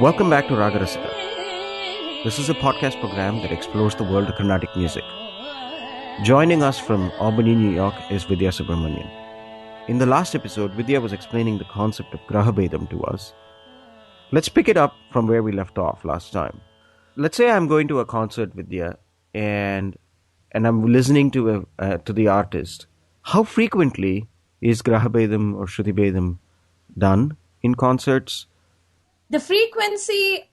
Welcome back to Raaga Rasika. This is a podcast program that explores the world of Carnatic music. Joining us from Albany, New York is Vidya Subramanian. In the last episode, Vidya was explaining the concept of Graha Bhedam to us. Let's pick it up from where we left off last time. Let's say I'm going to a concert, Vidya, and I'm listening to the artist. How frequently is Graha Bhedam or Shruti Bhedam done in concerts? The frequency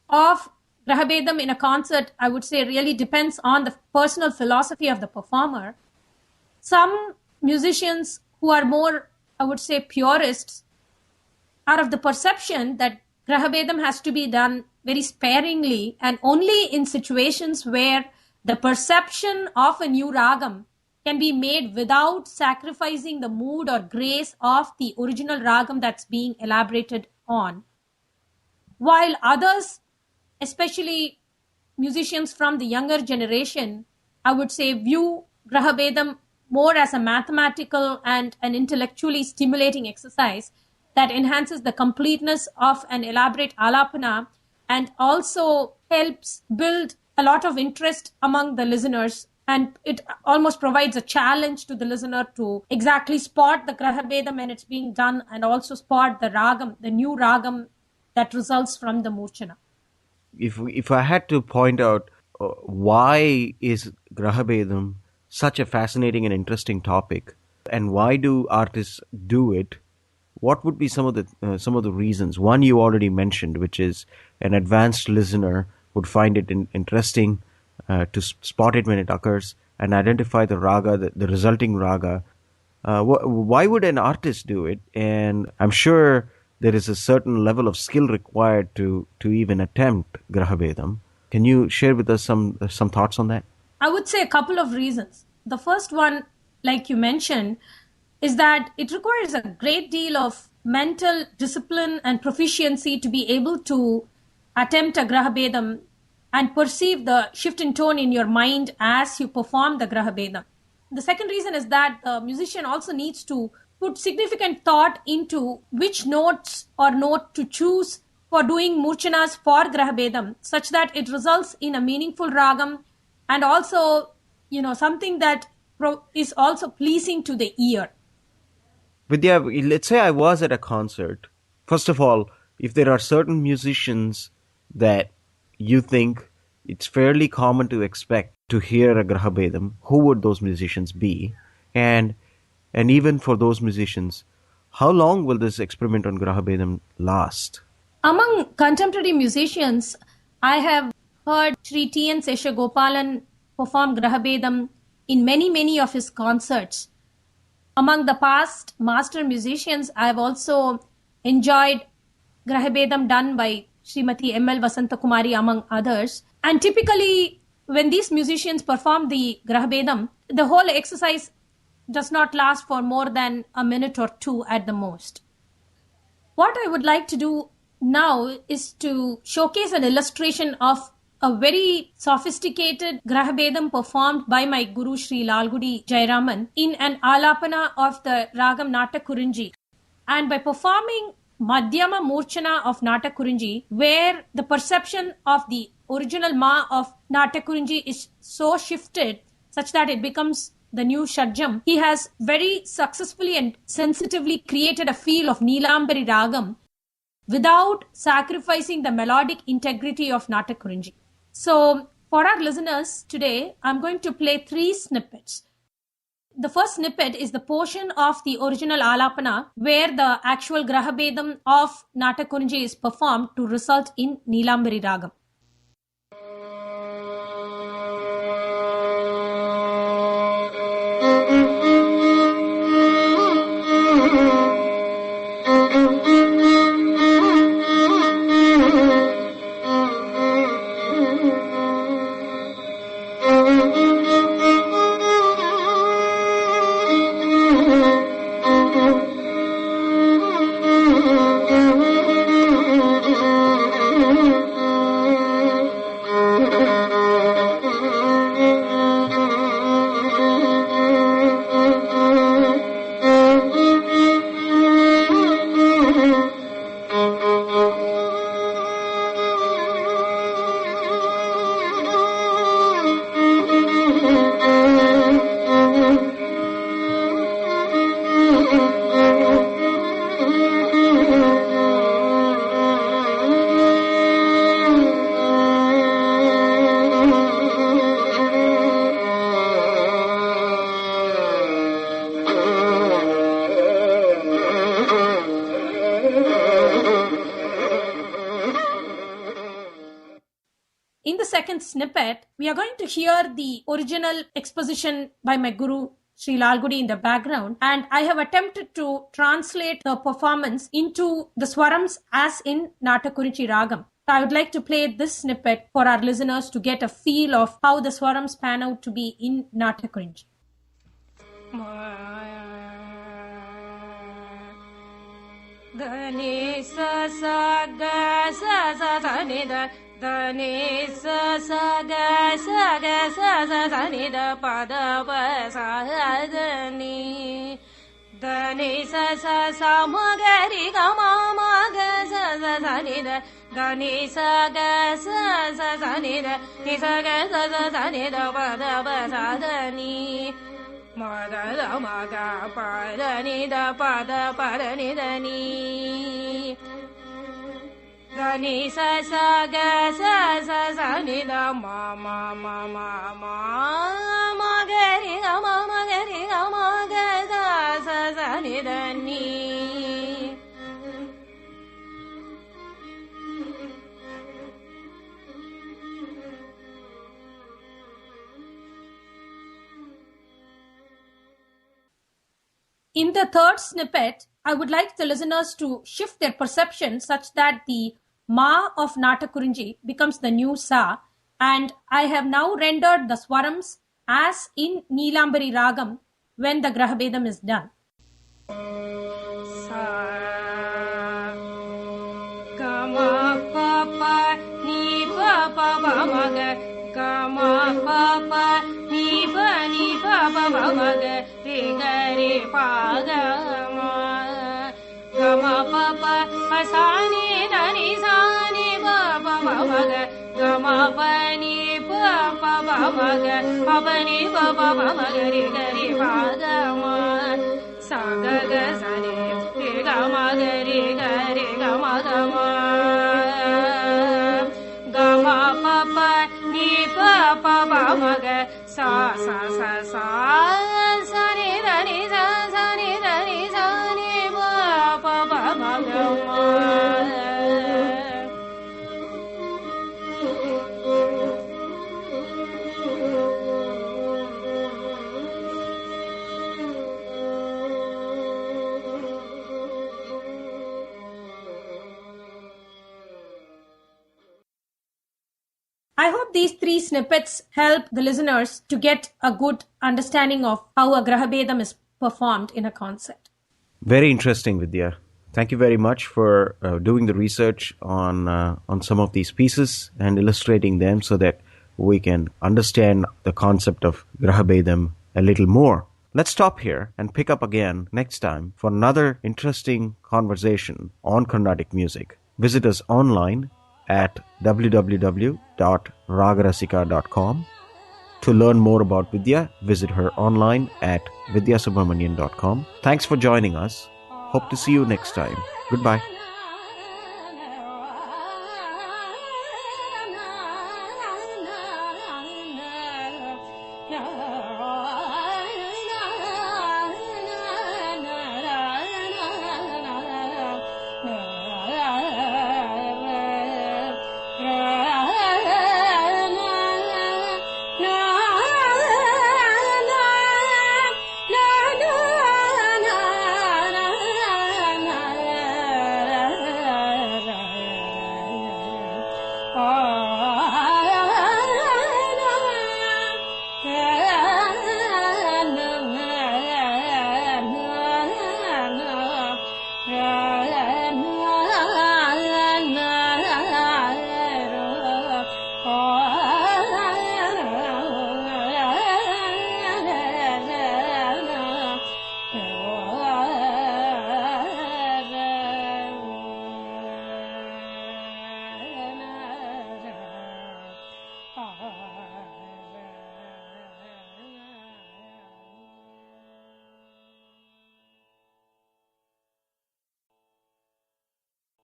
of Graha Bhedam in a concert, I would say, really depends on the personal philosophy of the performer. Some musicians who are more, I would say, purists are of the perception that Graha Bhedam has to be done very sparingly and only in situations where the perception of a new ragam can be made without sacrificing the mood or grace of the original ragam that's being elaborated on. While others, especially musicians from the younger generation, I would say view Graha Bhedam more as a mathematical and an intellectually stimulating exercise that enhances the completeness of an elaborate alapana and also helps build a lot of interest among the listeners. And it almost provides a challenge to the listener to exactly spot the Graha Bhedam when it's being done and also spot the ragam, the new ragam that results from the murchana. If I had to point out why is Graha Bhedam such a fascinating and interesting topic, and why do artists do it, what would be some of the reasons? One you already mentioned, which is an advanced listener would find it interesting to spot it when it occurs and identify the raga, the resulting raga. Why would an artist do it? And I'm sure there is a certain level of skill required to even attempt Graha Bhedam. Can you share with us some thoughts on that? I would say a couple of reasons. The first one, like you mentioned, is that it requires a great deal of mental discipline and proficiency to be able to attempt a Graha Bhedam and perceive the shift in tone in your mind as you perform the Graha Bhedam. The second reason is that the musician also needs to put significant thought into which notes or note to choose for doing murchanas for Graha Bhedam, such that it results in a meaningful ragam and also, something that is also pleasing to the ear. Vidya, let's say I was at a concert. First of all, if there are certain musicians that you think it's fairly common to expect to hear a Graha Bhedam, who would those musicians be? And even for those musicians, how long will this experiment on Graha Bhedam last? Among contemporary musicians, I have heard Sri T.N. Seshagopalan perform Graha Bhedam in many of his concerts. Among the past master musicians, I have also enjoyed Graha Bhedam done by Srimati M.L. Vasantakumari, among others. And typically, when these musicians perform the Graha Bhedam, the whole exercise does not last for more than a minute or two at the most. What I would like to do now is to showcase an illustration of a very sophisticated Graha Bhedam performed by my Guru Sri Lalgudi Jairaman in an alapana of the Ragam Natakurinji. And by performing Madhyama Murchana of Natakurinji, where the perception of the original Ma of Natakurinji is so shifted such that it becomes the new Shadjam, he has very successfully and sensitively created a feel of Neelambari Ragam without sacrificing the melodic integrity of Natakurinji. So, for our listeners today, I'm going to play 3 snippets. The first snippet is the portion of the original Alapana where the actual Graha Bhedam of Natakurinji is performed to result in Neelambari Ragam. second snippet, we are going to hear the original exposition by my guru, Sri Lalgudi, in the background, and I have attempted to translate the performance into the swarams as in Natakurinchi Ragam. I would like to play this snippet for our listeners to get a feel of how the swarams pan out to be in Natakurinchi. Dani sa sa ga sa sa sa ni da, dani sa sa ga sa sa ni da, pa da pa sa da ni, dani sa sa ma ga ri ga ma ga sa sa ni da, dani sa ga sa ni da, ni sa ga sa ni da, pa sa da ni. Ma da da ma ga pa da ni da pa da ni da ni, da ni sa sa ga sa ni da ma ga ri ga ma ga sa ni da ni. In the third snippet, I would like the listeners to shift their perception such that the Ma of Natakurinchi becomes the new Sa, and I have now rendered the swarams as in Neelambari Ragam when the Graha Bhedam is done. Sa ga ma pa pa ni pa pa ma ga, ga ma pa pa ni pa pa ma ga, re ga re pa ga ma, ga ma pa pa sa ni da ni pa pa ma ga, ga ma pa ni pa pa ma ga, pa ni pa ma ga, re ga re pa ga ma, sa ga ga sa ni re ga ma ga ma, ga ma pa pa ni pa ma ga, sa ni da ni sa ni pa ma ga ma. I hope these three snippets help the listeners to get a good understanding of how a Graha Bhedam is performed in a concert. Very interesting, Vidya. Thank you very much for doing the research on some of these pieces and illustrating them so that we can understand the concept of Graha Bhedam a little more. Let's stop here and pick up again next time for another interesting conversation on Carnatic music. Visit us online at www.raagarasika.com. To learn more about Vidya, visit her online at vidyasubramanian.com. Thanks for joining us. Hope to see you next time. Goodbye.